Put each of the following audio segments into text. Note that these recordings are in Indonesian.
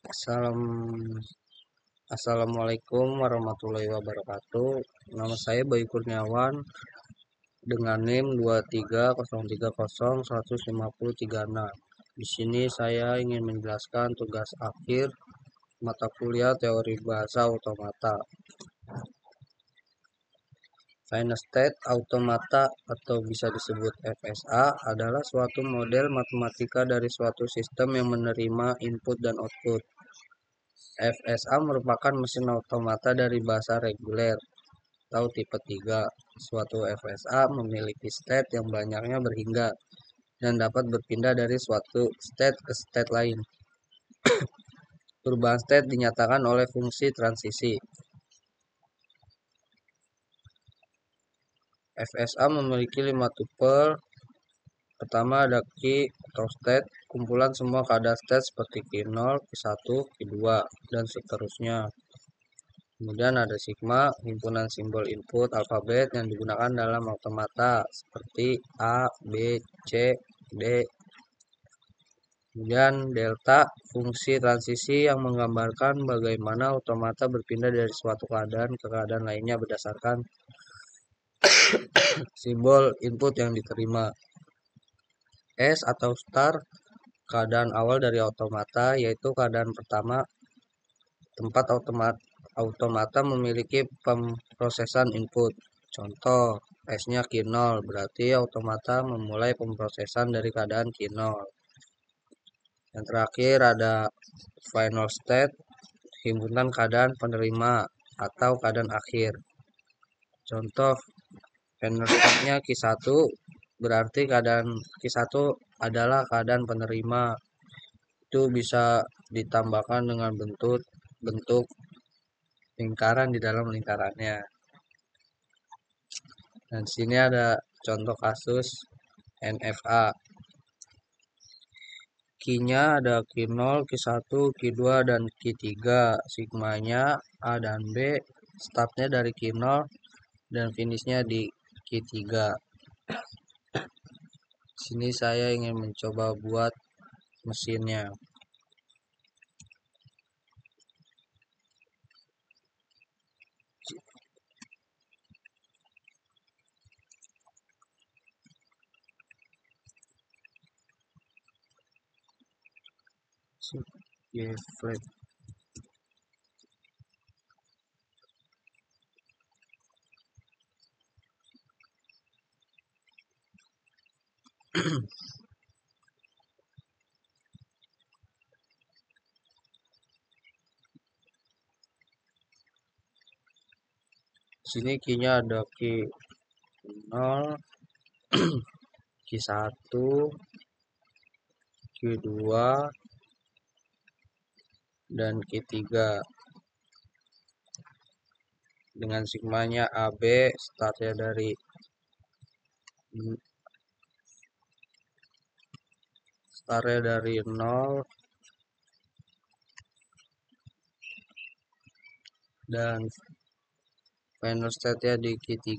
Assalamualaikum warahmatullahi wabarakatuh. Nama saya Bayu Kurniawan dengan NIM 23030150156. Di sini saya ingin menjelaskan tugas akhir mata kuliah teori bahasa otomata. Final State Automata atau bisa disebut FSA adalah suatu model matematika dari suatu sistem yang menerima input dan output. FSA merupakan mesin automata dari bahasa reguler atau tipe 3. Suatu FSA memiliki state yang banyaknya berhingga dan dapat berpindah dari suatu state ke state lain. Perubahan state dinyatakan oleh fungsi transisi. FSA memiliki 5 tuple. Pertama ada key atau state, kumpulan semua keadaan state seperti Q0, Q1, Q2, dan seterusnya. Kemudian ada sigma, himpunan simbol input alfabet yang digunakan dalam automata seperti A, B, C, D. Kemudian delta, fungsi transisi yang menggambarkan bagaimana automata berpindah dari suatu keadaan ke keadaan lainnya berdasarkan simbol input yang diterima. S atau star, keadaan awal dari automata, yaitu keadaan pertama tempat automata memiliki pemrosesan input. Contoh, S-nya Q0, berarti automata memulai pemrosesan dari keadaan Q0. Yang terakhir ada final state, himpunan keadaan penerima atau keadaan akhir. Contoh, final state-nya Q1, berarti keadaan Q1 adalah keadaan penerima. Itu bisa ditambahkan dengan bentuk lingkaran di dalam lingkarannya. Dan sini ada contoh kasus NFA. Q-nya ada Q0, Q1, Q2, dan Q3. Sigmanya A dan B, startnya dari Q0 dan finishnya di Q3. Sini saya ingin mencoba buat mesinnya. Flat. Sini Q-nya ada Q0, Q1, Q2, dan Q3 dengan sigmanya AB, startnya dari 0 dan final state-nya di Q3.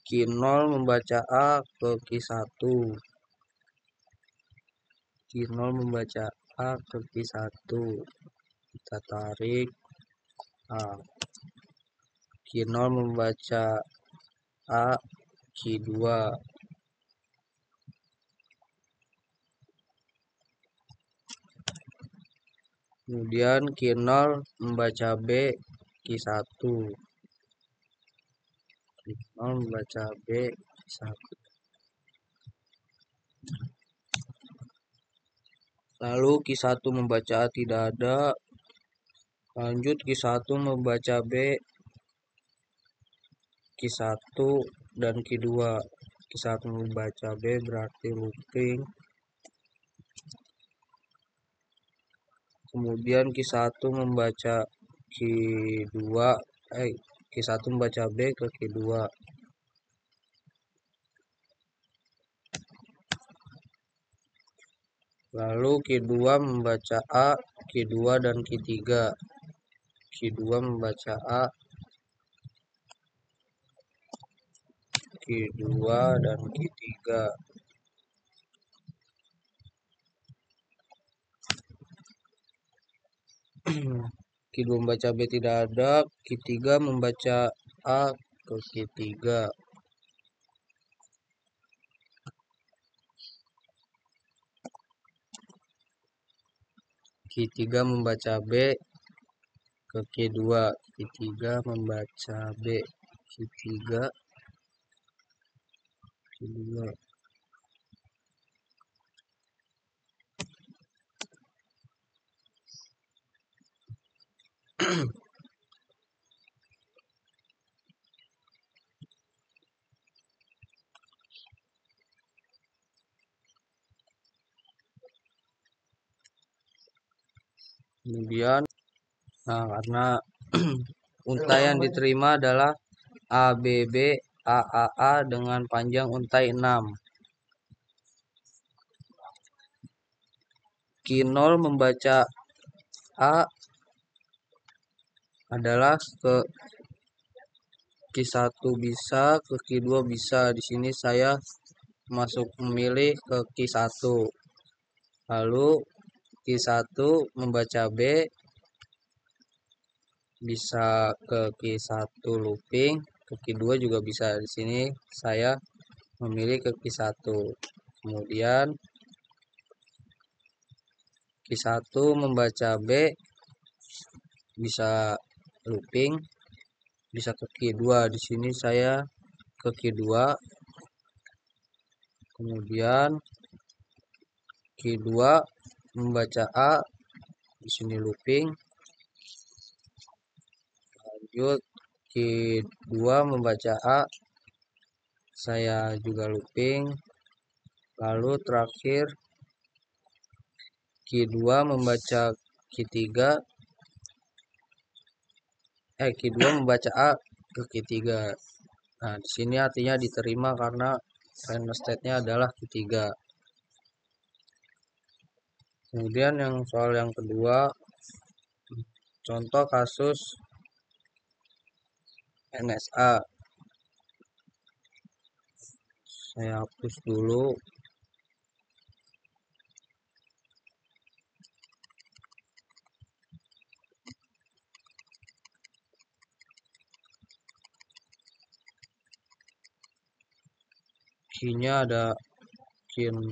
Q0 membaca A ke Q1. Q0 membaca A ke Q1. Kita tarik A. Q0 membaca A Q2. Kemudian Q0 membaca B Q1. Q0 membaca B Q1. Lalu Q1 membaca A tidak ada. Lanjut Q1 membaca B Q1 dan Q2. Q1 membaca B berarti looping. Kemudian Q1 membaca Q2, Q1 membaca B ke Q2. Lalu Q2 membaca A, Q2 dan Q3. Q2 membaca A, Q2 Q2 dan Q3. Q2 membaca B tidak ada, Q3 membaca A ke Q3. Q3 membaca B ke Q2. Q3 membaca B. Q3 Q2. Kemudian karena untai yang diterima adalah ABB AAA dengan panjang untai 6. Q0 membaca A adalah ke Q1 bisa, ke Q2 bisa. Di sini saya memilih ke Q1. Lalu Q1 membaca B bisa ke Q1 looping, ke Q2 juga bisa. Di sini saya memilih ke Q1. Kemudian Q1 membaca B bisa looping, bisa ke Q2. Di sini saya ke Q2. Kemudian Q2 membaca A, di sini looping. Lanjut Q2 membaca A, saya juga looping. Lalu terakhir Q2 membaca Q3, Q2 membaca A ke Q3. Nah, di sini artinya diterima karena final state-nya adalah Q3. Kemudian yang soal yang kedua, contoh kasus NSA. Saya hapus dulu. Q-nya ada Q0,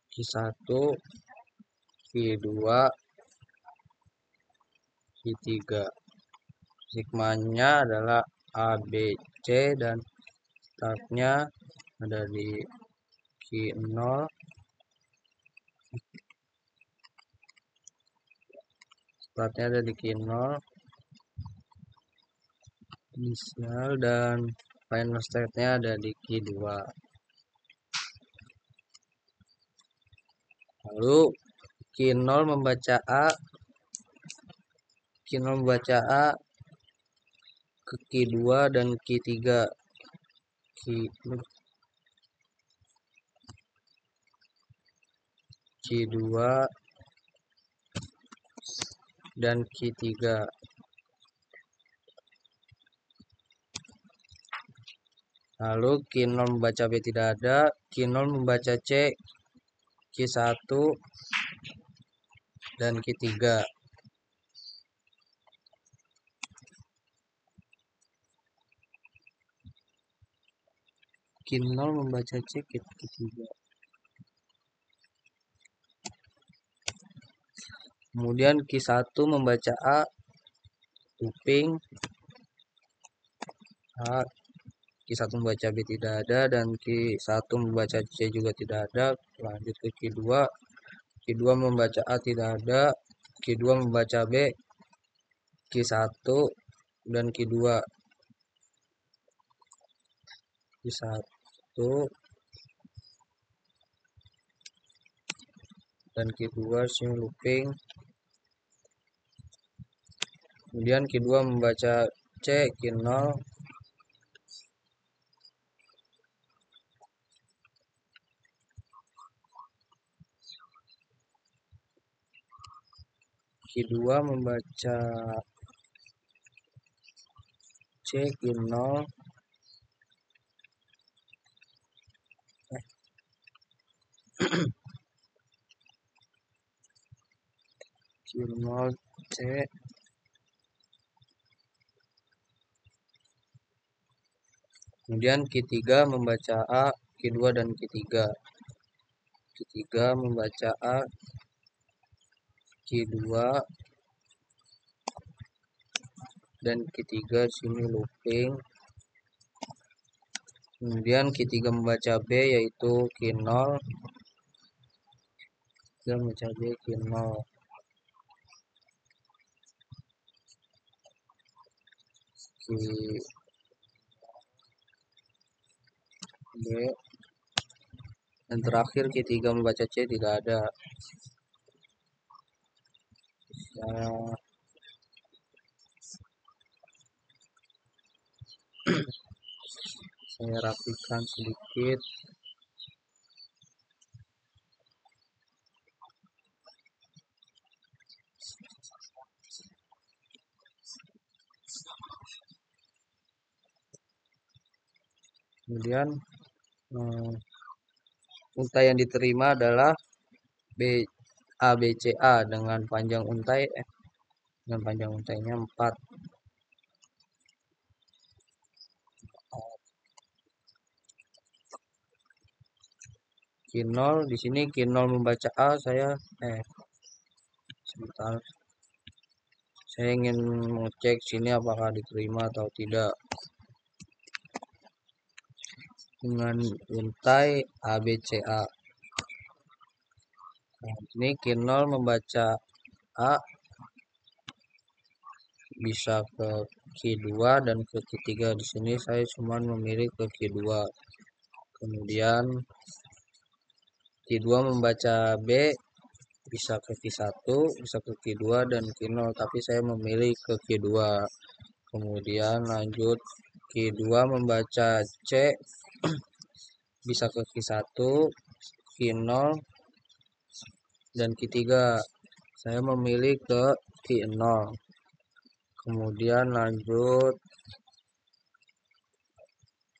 Q1, Q2, Q3. Sigmanya adalah ABC dan startnya ada di Q0. Startnya ada di Q0. Inisial dan final state-nya ada di Q2. Lalu Q0 membaca A, Q0 membaca A ke Q2 dan Q3. Q2 dan Q3. Lalu Q0 membaca B tidak ada, Q0 membaca C, Q1 dan Q3. Q0 membaca C, Q3. Kemudian Q1 membaca A, looping. A, Q1 membaca B tidak ada dan Q1 membaca C juga tidak ada. Lanjut ke Q2. Q2 membaca A tidak ada, Q2 membaca B, Q1 dan Q2. Q1 dan Q2 sini looping. Kemudian Q2 membaca C, Q0. Q2 membaca C, Q0. Q0 C. Kemudian Q3 membaca A, Q2 dan Q3. Q3 membaca A, Q2 dan Q3 sini looping. Kemudian Q3 membaca B yaitu Q0. Kita membaca B Q0. B. Dan terakhir Q3 membaca C tidak ada. Saya rapikan sedikit. Kemudian untai yang diterima adalah ABCA dengan panjang untainya 4. Q0 di sini Q0 membaca A, sebentar. Saya ingin mengecek sini apakah diterima atau tidak. Dengan untai ABCA. Nah, ini Q0 membaca A bisa ke Q2 dan ke Q3. Di sini saya cuma memilih ke Q2. Kemudian Q2 membaca B bisa ke Q1, bisa ke Q2 dan Q0, tapi saya memilih ke Q2. Kemudian lanjut Q2 membaca C bisa ke Q1, Q0 dan Q3. Saya memilih ke Q0. Kemudian lanjut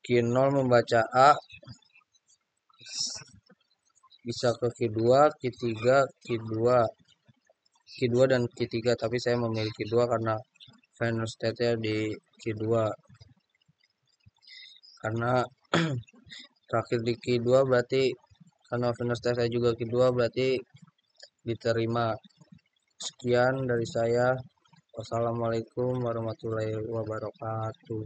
Q0 membaca A bisa ke Q2, Q3, Q2 dan Q3, tapi saya memilih Q2 karena final state-nya di Q2. Karena terakhir di Q2 berarti karena final state saya juga Q2 berarti diterima. Sekian dari saya. Wassalamualaikum warahmatullahi wabarakatuh.